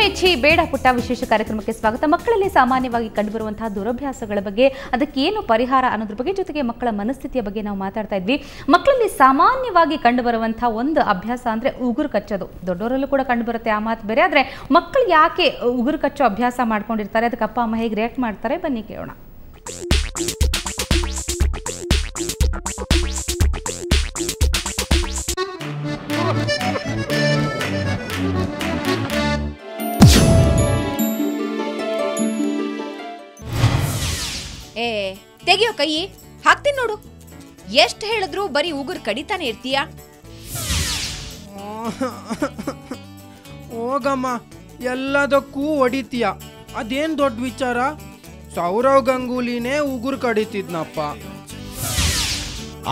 ಮೆಚ್ಚಿ ಬೇಡ ಪುಟ್ಟ ವಿಶೇಷ ಕಾರ್ಯಕ್ರಮಕ್ಕೆ ಸ್ವಾಗತ. ಮಕ್ಕಳಲ್ಲಿ ಸಾಮಾನ್ಯವಾಗಿ ಕಂಡುಬರುವಂತಹ ದುರಭ್ಯಾಸಗಳ ಬಗ್ಗೆ, ಅದಕ್ಕೇನು ಪರಿಹಾರ ಅನ್ನೋದ್ರ ಬಗ್ಗೆ, ಜೊತೆಗೆ ಮಕ್ಕಳ ಮನಸ್ಥಿತಿಯ ಬಗ್ಗೆ ನಾವು ಮಾತಾಡ್ತಾ ಇದ್ವಿ. ಮಕ್ಕಳಲ್ಲಿ ಸಾಮಾನ್ಯವಾಗಿ ಕಂಡುಬರುವಂತಹ ಒಂದು ಅಭ್ಯಾಸ ಅಂದ್ರೆ ಉಗುರು ಕಚ್ಚೋದು. ದೊಡ್ಡವರಲ್ಲೂ ಕೂಡ ಕಂಡುಬರುತ್ತೆ, ಆ ಮಾತು ಬೇರೆ. ಆದ್ರೆ ಮಕ್ಕಳು ಯಾಕೆ ಉಗುರು ಕಚ್ಚೋ ಅಭ್ಯಾಸ ಮಾಡ್ಕೊಂಡಿರ್ತಾರೆ, ಅದಕ್ಕೆ ಅಪ್ಪ ಅಮ್ಮ ಹೇಗೆ ರಿಯಾಕ್ಟ್ ಮಾಡ್ತಾರೆ, ಬನ್ನಿ ಕೇಳೋಣ. ಏ ತೆಗಿಯೋ ಕೈ, ಹಾಕ್ತೀನಿ ನೋಡು. ಎಷ್ಟು ಹೇಳಿದ್ರು ಬರೀ ಉಗುರು ಕಡಿತಾನೆ ಇರ್ತೀಯ. ಹೋಗಮ್ಮ, ಎಲ್ಲದಕ್ಕೂ ಹೊಡಿತೀಯ. ಅದೇನ್ ದೊಡ್ಡ ವಿಚಾರ? ಸೌರವ್ ಗಂಗೂಲಿನೇ ಉಗುರು ಕಡಿತಿದ್ನಪ್ಪ.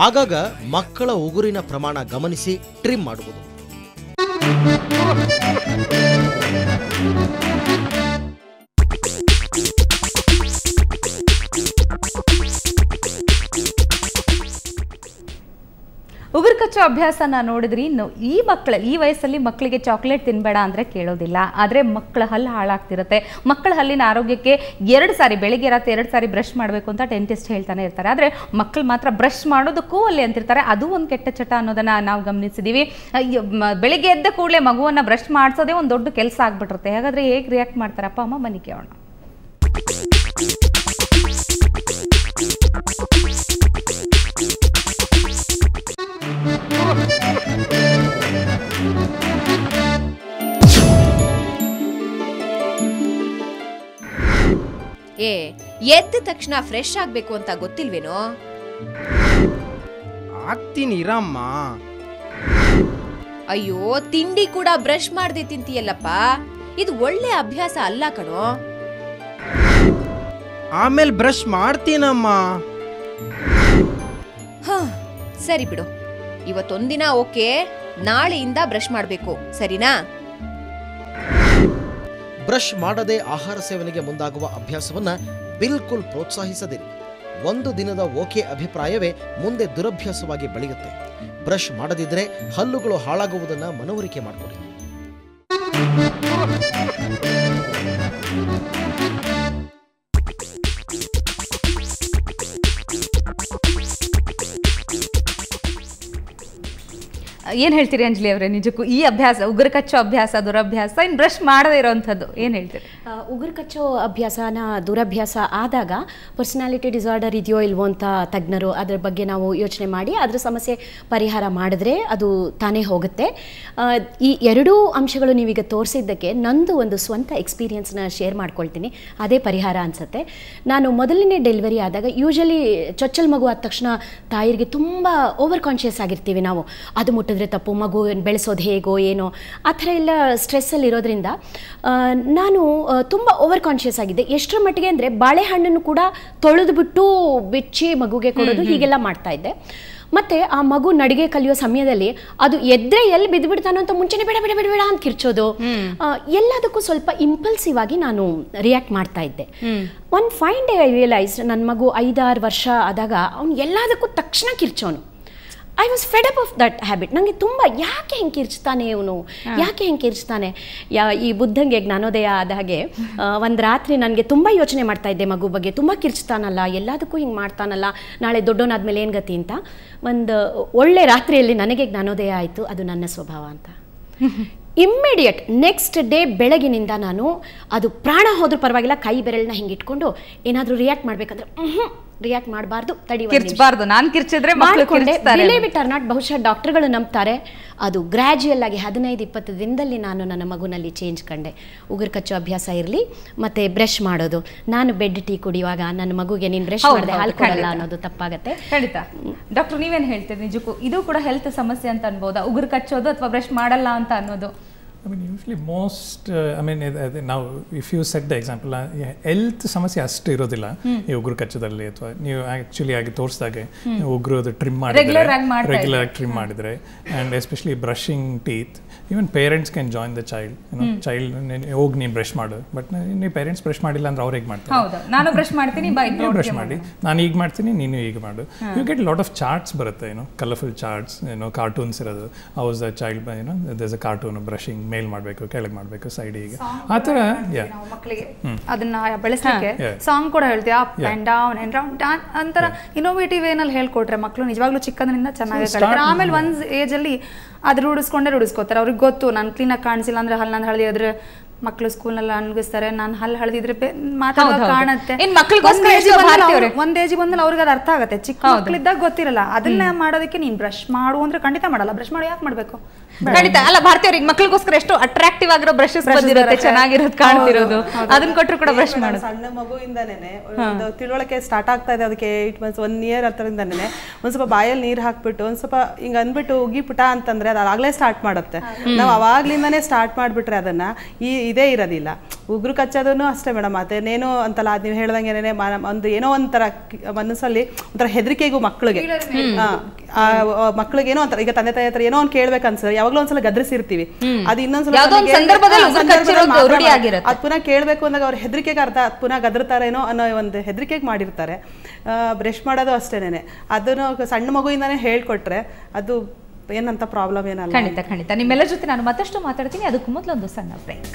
ಆಗಾಗ ಮಕ್ಕಳ ಉಗುರಿನ ಪ್ರಮಾಣ ಗಮನಿಸಿ ಟ್ರಿಮ್ ಮಾಡುವುದು. ಉಗುರು ಕಚ್ಚೋ ಅಭ್ಯಾಸನ ನೋಡಿದ್ರಿ. ಈ ವಯಸ್ಸಲ್ಲಿ ಮಕ್ಕಳಿಗೆ ಚಾಕ್ಲೇಟ್ ತಿನ್ಬೇಡ ಅಂದರೆ ಕೇಳೋದಿಲ್ಲ. ಆದರೆ ಮಕ್ಕಳ ಹಲ್ಲು ಹಾಳಾಗ್ತಿರುತ್ತೆ. ಮಕ್ಕಳ ಹಲ್ಲಿನ ಆರೋಗ್ಯಕ್ಕೆ 2 ಸಾರಿ, ಬೆಳಿಗ್ಗೆ ರಾತ್ರಿ 2 ಸಾರಿ ಬ್ರಷ್ ಮಾಡಬೇಕು ಅಂತ ಡೆಂಟಿಸ್ಟ್ ಹೇಳ್ತಾನೆ ಇರ್ತಾರೆ. ಆದರೆ ಮಕ್ಕಳು ಮಾತ್ರ ಬ್ರಷ್ ಮಾಡೋದಕ್ಕೂ ಅಲ್ಲಿ ಅಂತಿರ್ತಾರೆ. ಅದು ಒಂದು ಕೆಟ್ಟ ಚಟ ಅನ್ನೋದನ್ನ ನಾವು ಗಮನಿಸಿದ್ದೀವಿ. ಬೆಳಿಗ್ಗೆ ಎದ್ದ ಕೂಡಲೇ ಮಗುವನ್ನು ಬ್ರಷ್ ಮಾಡಿಸೋದೇ ಒಂದು ದೊಡ್ಡ ಕೆಲಸ ಆಗ್ಬಿಟ್ಟಿರುತ್ತೆ. ಹಾಗಾದರೆ ಹೇಗೆ ರಿಯಾಕ್ಟ್ ಮಾಡ್ತಾರೆ ಅಪ್ಪ ಅಮ್ಮ, ಬನ್ನಿ ಕೇಳೋಣ. ಎದ್ದ ತಕ್ಷಣ ಫ್ರೆಶ್ ಆಗ್ಬೇಕು ಅಂತ ಗೊತ್ತಿಲ್ವೇನೋ? ಆಗ್ತೀನಿ ಇರಮ್ಮ. ಅಯ್ಯೋ, ತಿಂಡಿ ಕೂಡ ಬ್ರಷ್ ಮಾಡದೆ ತಿಂತೀಯಲ್ಲಪ್ಪ, ಇದು ಒಳ್ಳೆ ಅಭ್ಯಾಸ ಅಲ್ಲ ಕಣೋ. ಆಮೇಲೆ ಬ್ರಷ್ ಮಾಡ್ತೀನಮ್ಮ. ಸರಿ ಬಿಡು, ಇವತ್ತೊಂದಿನ ಓಕೆ, ನಾಳೆಯಿಂದ ಬ್ರಷ್ ಮಾಡಬೇಕು, ಸರಿನಾ? ಬ್ರಷ್ ಮಾಡದೆ ಆಹಾರ ಸೇವನೆಗೆ ಮುಂದಾಗುವ ಅಭ್ಯಾಸವನ್ನ ಬಿಲ್ಕುಲ್ ಪ್ರೋತ್ಸಾಹಿಸದಿರಿ. ಒಂದು ದಿನದ ಓಕೆ ಅಭಿಪ್ರಾಯವೇ ಮುಂದೆ ದುರಭ್ಯಾಸವಾಗಿ ಬೆಳೆಯುತ್ತೆ. ಬ್ರಷ್ ಮಾಡದಿದ್ರೆ ಹಲ್ಲುಗಳು ಹಾಳಾಗುವುದನ್ನು ಮನವರಿಕೆ ಮಾಡಿಕೊಡಿ. ಏನು ಹೇಳ್ತೀರಿ ಅಂಜಲಿ ಅವರೇ? ನಿಜಕ್ಕೂ ಈ ಅಭ್ಯಾಸ, ಉಗುರು ಕಚ್ಚೋ ಅಭ್ಯಾಸ, ದುರಭ್ಯಾಸ, ಇನ್ನು ಬ್ರಷ್ ಮಾಡದೇ ಇರೋವಂಥದ್ದು ಏನು ಹೇಳ್ತೀರಿ? ಉಗುರು ಕಚ್ಚೋ ಅಭ್ಯಾಸನ ದುರಭ್ಯಾಸ ಆದಾಗ ಪರ್ಸನಾಲಿಟಿ ಡಿಸಾರ್ಡರ್ ಇದೆಯೋ ಇಲ್ವೋ ಅಂತ ತಜ್ಞರು ಅದರ ಬಗ್ಗೆ ನಾವು ಯೋಚನೆ ಮಾಡಿ ಅದರ ಸಮಸ್ಯೆ ಪರಿಹಾರ ಮಾಡಿದ್ರೆ ಅದು ತಾನೇ ಹೋಗುತ್ತೆ. ಈ ಎರಡೂ ಅಂಶಗಳು ನೀವೀಗ ತೋರಿಸಿದ್ದಕ್ಕೆ ನಂದು ಒಂದು ಸ್ವಂತ ಎಕ್ಸ್ಪೀರಿಯನ್ಸ್ನ ಶೇರ್ ಮಾಡ್ಕೊಳ್ತೀನಿ. ಅದೇ ಪರಿಹಾರ ಅನಿಸುತ್ತೆ. ನಾನು ಮೊದಲನೇ ಡೆಲಿವರಿ ಆದಾಗ ಯೂಶಲಿ ಚೊಚ್ಚಲ್ ಮಗು ಆದ ತಕ್ಷಣ ತಾಯಿಗೆ ತುಂಬ ಓವರ್ ಕಾನ್ಷಿಯಸ್ ಆಗಿರ್ತೀವಿ ನಾವು. ಅದು ಮುಟ್ಟಿದ್ರೆ ತಪ್ಪು, ಮಗು ಬೆಳೆಸೋದು ಹೇಗೋ ಏನೋ ಆ ಥರ ಎಲ್ಲ ಸ್ಟ್ರೆಸ್ಸಲ್ಲಿ ಇರೋದ್ರಿಂದ ನಾನು ತುಂಬ ಓವರ್ ಕಾನ್ಷಿಯಸ್ ಆಗಿದ್ದೆ. ಎಷ್ಟರ ಮಟ್ಟಿಗೆ ಅಂದರೆ ಬಾಳೆಹಣ್ಣನ್ನು ಕೂಡ ತೊಳೆದುಬಿಟ್ಟು ಬಿಚ್ಚಿ ಮಗುಗೆ ಕೊಡೋದು, ಹೀಗೆಲ್ಲ ಮಾಡ್ತಾ ಇದ್ದೆ. ಮತ್ತು ಆ ಮಗು ನಡಿಗೆ ಕಲಿಯೋ ಸಮಯದಲ್ಲಿ ಅದು ಎದ್ರೆ ಎಲ್ಲಿ ಬಿದ್ದುಬಿಡ್ತಾನೋ ಅಂತ ಮುಂಚೆನೇ ಬೇಡ ಬೇಡ ಬೇಡ ಬೇಡ ಅಂತ ಕಿರ್ಚೋದು, ಎಲ್ಲದಕ್ಕೂ ಸ್ವಲ್ಪ ಇಂಪಲ್ಸಿವ್ ಆಗಿ ನಾನು ರಿಯಾಕ್ಟ್ ಮಾಡ್ತಾ ಇದ್ದೆ. One fine day I realise, ನನ್ನ ಮಗು 5-6 ವರ್ಷ ಆದಾಗ ಅವ್ನು ಎಲ್ಲದಕ್ಕೂ ತಕ್ಷಣ ಕಿರ್ಚೋನು. I was fed up of that habit. ನನಗೆ ತುಂಬ ಯಾಕೆ ಹೆಂಗೆ ಕಿರ್ಚ್ತಾನೆ ಇವನು, ಯಾಕೆ ಹೆಂಗೆ ಕಿರ್ಚ್ತಾನೆ. ಈ ಬುದ್ಧಂಗೆ ಜ್ಞಾನೋದಯ ಆದ ಹಾಗೆ ಒಂದು ರಾತ್ರಿ ನನಗೆ ತುಂಬ ಯೋಚನೆ ಮಾಡ್ತಾ ಇದ್ದೆ ಮಗು ಬಗ್ಗೆ. ತುಂಬ ಕಿರ್ಚ್ತಾನಲ್ಲ, ಎಲ್ಲದಕ್ಕೂ ಹಿಂಗೆ ಮಾಡ್ತಾನಲ್ಲ, ನಾಳೆ ದೊಡ್ಡವನಾದ್ಮೇಲೆ ಏನು ಗತಿ ಅಂತ. ಒಂದು ಒಳ್ಳೆ ರಾತ್ರಿಯಲ್ಲಿ ನನಗೆ ಜ್ಞಾನೋದಯ ಆಯಿತು, ಅದು ನನ್ನ ಸ್ವಭಾವ ಅಂತ. ಇಮ್ಮಿಡಿಯೇಟ್ ನೆಕ್ಸ್ಟ್ ಡೇ ಬೆಳಗಿನಿಂದ ನಾನು ಅದು ಪ್ರಾಣ ಹೋದ್ರೂ ಪರವಾಗಿಲ್ಲ, ಕೈ ಬೆರಳನ್ನ ಹಿಂಗೆ ಇಟ್ಕೊಂಡು ಏನಾದರೂ ರಿಯಾಕ್ಟ್ ಮಾಡಬೇಕಂದ್ರೆ ರಿಯಾಕ್ಟ್ ಮಾಡಬಾರ್ದು, ಕಿರ್ಚಬಾರ್ದು. ನಾನು ಕಿರ್ಚಿದ್ರೆ ಬಿಲೀವ್ ಇಟ್ ಆರ್ ನಾಟ್, ಬಹುಶಃ ಡಾಕ್ಟರ್ಗಳು ನಂಬ್ತಾರೆ. ಅದು ಗ್ರ್ಯಾಜುಯಲ್ ಆಗಿ 15-20 ದಿನದಲ್ಲಿ ನಾನು ನನ್ನ ಮಗುನಲ್ಲಿ ಚೇಂಜ್ ಕಂಡೆ. ಉಗುರು ಕಚ್ಚೋ ಅಭ್ಯಾಸ ಇರಲಿ, ಮತ್ತೆ ಬ್ರಷ್ ಮಾಡೋದು. ನಾನು ಬೆಡ್ ಟೀ ಕುಡಿಯುವಾಗ ನನ್ನ ಮಗುಗೆ ನೀನು ಬ್ರಷ್ ಮಾಡಿದೆ ಹಾಲು ಕೊಡಲ್ಲ ಅನ್ನೋದು ತಪ್ಪಾಗತ್ತೆ. ಖಂಡಿತ. ಡಾಕ್ಟರ್, ನೀವೇನು ಹೇಳ್ತೀರಿ? ನಿಜಕ್ಕೂ ಇದು ಕೂಡ ಹೆಲ್ತ್ ಸಮಸ್ಯೆ ಅಂತ ಅನ್ಬೋದಾ, ಉಗುರು ಕಚ್ಚೋದು ಅಥವಾ ಬ್ರಷ್ ಮಾಡಲ್ಲ ಅಂತ ಅನ್ನೋದು? I mean, usually most, now if you set the example, health ಸಮಸ್ಯೆ ಅಷ್ಟು ಇರೋದಿಲ್ಲ ಈ ಉಗುರು ಕಚ್ಚೋದಲ್ಲಿ. ಅಥವಾ ನೀವು ಆ್ಯಕ್ಚುಲಿ ಆಗಿ ತೋರಿಸಿದಾಗೆ ಉಗುರು ಟ್ರಿಮ್ ಮಾಡಿದ್ರೆ, ರೆಗ್ಯುಲರ್ ಆಗಿ ಟ್ರಿಮ್ ಮಾಡಿದ್ರೆ, and especially brushing teeth, even parents can join the child. Child ಹೋಗಿ ನೀನು ಬ್ರಷ್ ಮಾಡು, ಬಟ್ ನೀವು ಪೇರೆಂಟ್ಸ್ ಬ್ರಷ್ ಮಾಡಿಲ್ಲ ಅಂದ್ರೆ ಅವ್ರು ಹೇಗೆ ಮಾಡ್ತಾರೆ? ನಾನು ಬ್ರಷ್ ಮಾಡ್ತೀನಿ, ಬ್ರಷ್ ಮಾಡಿ, ನಾನು ಈಗ ಮಾಡ್ತೀನಿ, ನೀನು ಈಗ ಮಾಡು. You get lot of charts ಬರುತ್ತೆ, ಕಲರ್ಫುಲ್ ಚಾರ್ಟ್ಸ್, ಕಾರ್ಟೂನ್ಸ್ ಇರೋದು. How's the child, there's a cartoon brushing ಮೇಲ್ ಮಾಡಬೇಕು, ಕೆಳಗೆ ಮಾಡಬೇಕು, ಸೈಡಿಗೆ, ಆ ಥರ. ನಾವು ಮಕ್ಕಳಿಗೆ ಅದನ್ನ ಬೆಳೆಸಲಿಕ್ಕೆ ಸಾಂಗ್ ಕೂಡ ಹೇಳ್ತೀವಿ, up and down and round Don ಅಂತರ ಇನೋವೇಟಿವ್ ಏನಲ್ಲಿ ಹೇಳ್ಕೊಟ್ರೆ ಮಕ್ಕಳು ನಿಜವಾಗ್ಲೂ ಚಿಕ್ಕಂದ್ರಿಂದ ಚೆನ್ನಾಗಿ ಕಲಿತಾರೆ. ಆಮೇಲೆ ಒಂದು ಏಜಲ್ಲಿ ಅದು ರೂಢಿಸ್ಕೋತಾರೆ. ಅವ್ರಿಗೆ ಗೊತ್ತು ನಾನು ಕ್ಲೀನಾಗಿ ಕಾಣಿಸಿಲ್ಲ ಅಂದ್ರೆ ಹಲ್ಲು ಹಳದಿ ಆದ್ರೆ ಮಕ್ಕಳು ಸ್ಕೂಲ್ನಲ್ಲಿ ಅನ್ಗಿಸ್ತಾರೆ, ನಾನು ಹಲ್ಲು ಹಳದಿದ್ರೆ ಮಾತಾಡೋದು ಕಾಣುತ್ತೆ. ಒಂದ್ ಏಜ್ ಬಂದ್ಮೇಲೆ ಅವ್ರಿಗೆ ಅದು ಅರ್ಥ ಆಗುತ್ತೆ. ಚಿಕ್ಕ ಮಕ್ಕಳಿದ್ದಾಗ ಗೊತ್ತಿರಲ್ಲ. ಅದನ್ನ ಮಾಡೋದಕ್ಕೆ ನೀನ್ ಬ್ರಷ್ ಮಾಡು ಅಂದ್ರೆ ಖಂಡಿತ ಮಾಡಲ್ಲ. ಬ್ರಷ್ ಮಾಡಿ ಯಾಕೆ ಮಾಡ್ಬೇಕು? ಖಂಡಿತ ಅಲ್ಲ. ಭಾರತೀಯರಿಗೆ ಮಕ್ಕಳಿಗೋಸ್ಕರ ಎಷ್ಟು ಅಟ್ರಾಕ್ಟಿವ್ ಆಗಿರೋ ಬ್ರಷಸ್ ಬಂದಿರುತ್ತೆ, ಚೆನ್ನಾಗಿರೋದು ಕಾಣ್ತಿರೋದು, ಅದನ್ನ ಕೊಟ್ಟರು ಕೂಡ ಬ್ರಷ್ ಮಾಡೋದು. ಸಣ್ಣ ಮಗುವಿಂದನೇ ತಿಳುವಳಿಕೆ ಸ್ಟಾರ್ಟ್ ಆಗ್ತಾ ಇದೆ, ಅದಕ್ಕೆ 8 months 1 year ಹತ್ತರಿಂದನೇ ಒಂದ್ ಸ್ವಲ್ಪ ಬಾಯಲ್ಲಿ ನೀರ್ ಹಾಕ್ಬಿಟ್ಟು ಒಂದ್ ಸ್ವಲ್ಪ ಹಿಂಗ ಅಂದ್ಬಿಟ್ಟು ಉಗಿ ಪುಟ ಅಂತಂದ್ರೆ ಅದು ಆಗ್ಲೇ ಸ್ಟಾರ್ಟ್ ಮಾಡುತ್ತೆ. ನಾವು ಅವಾಗ್ಲಿಂದಾನೇ ಸ್ಟಾರ್ಟ್ ಮಾಡ್ಬಿಟ್ರೆ ಅದನ್ನ ಇದೇ ಇರೋದಿಲ್ಲ. ಉಗುರು ಕಚ್ಚೋದನ್ನು ಅಷ್ಟೇ ಮೇಡಮ್. ಅದೇನೇನೋ ಅಂತಲ್ಲ, ಅದ್ ನೀವು ಹೇಳ್ದಂಗೆನೆ ಒಂದು ಏನೋ ಒಂಥರ ಮನಸ್ಸಲ್ಲಿ ಒಂಥರ ಹೆದರಿಕೆಗೂ ಮಕ್ಕಳಿಗೆ ಏನೋ ಒಂಥರ, ಈಗ ತಂದೆ ತಾಯಿ ಹತ್ರ ಏನೋ ಒಂದು ಕೇಳ್ಬೇಕು ಅನ್ಸುತ್ತೆ, ಯಾವಾಗ್ಲೂ ಒಂದ್ಸಲ ಗದ್ರಿಸಿರ್ತೀವಿ, ಅದು ಇನ್ನೊಂದ್ಸಲ ಅದ್ ಪುನಃ ಕೇಳ್ಬೇಕು ಅಂದಾಗ ಅವ್ರ ಹೆದರಿಕೆಗೆ ಅರ್ಥ ಪುನಃ ಗದ್ರತಾರೇನೋ ಅನ್ನೋ ಒಂದು ಹೆದರಿಕೆಗೆ ಮಾಡಿರ್ತಾರೆ. ಬ್ರಷ್ ಮಾಡೋದು ಅಷ್ಟೇನೆ, ಅದನ್ನು ಸಣ್ಣ ಮಗುವಿಂದಾನೇ ಹೇಳ್ಕೊಟ್ರೆ ಅದು ಏನಂತ ಪ್ರಾಬ್ಲಮ್ ಏನಲ್ಲ. ಖಂಡಿತ ಖಂಡಿತ. ನಿಮ್ಮೆಲ್ಲರ ಜೊತೆ ನಾನು ಮತ್ತಷ್ಟು ಮಾತಾಡ್ತೀನಿ. ಅದಕ್ಕೂ ಮೊದಲೊಂದು ಸಣ್ಣ ಬ್ರೇಕ್.